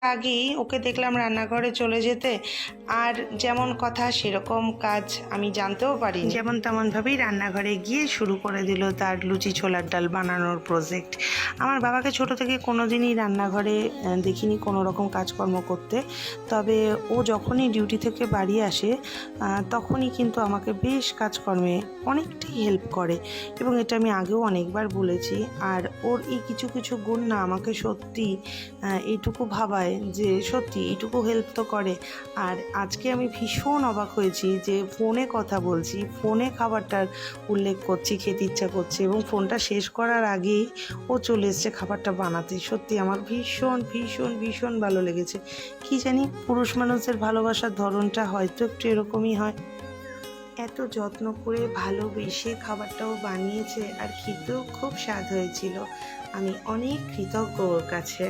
আগেই ওকে দেখলাম রান্নাঘরে চলে যেতে, আর যেমন কথা সেরকম কাজ আমি জানতেও পারি, যেমন তেমনভাবেই রান্নাঘরে গিয়ে শুরু করে দিল তার লুচি ছোলার ডাল বানানোর প্রজেক্ট। আমার বাবাকে ছোট থেকে কোনোদিনই রান্নাঘরে দেখিনি কোনো রকম কাজকর্ম করতে, তবে ও যখনই ডিউটি থেকে বাড়ি আসে তখনই কিন্তু আমাকে বেশ কাজকর্মে অনেকটাই হেল্প করে, এবং এটা আমি আগেও অনেকবার বলেছি। আর ওর এই কিছু কিছু গুণ না আমাকে সত্যি এইটুকু ভাবায় যে সত্যি এইটুকু হেল্প তো করে। আর আজকে আমি ভীষণ অবাক হয়েছি যে ফোনে কথা বলছি, ফোনে খাবারটার উল্লেখ করছি, খেতে ইচ্ছা করছে, এবং ফোনটা শেষ করার আগেই ও চলে এসছে খাবারটা বানাতে। সত্যি আমার ভীষণ ভীষণ ভীষণ ভালো লেগেছে। কি জানি, পুরুষ মানুষের ভালোবাসার ধরনটা হয়তো একটু এরকমই হয়। এত যত্ন করে ভালোবেসে খাবারটাও বানিয়েছে, আর খেতেও খুব স্বাদ হয়েছিল। আমি অনেক কৃতজ্ঞ ওর কাছে।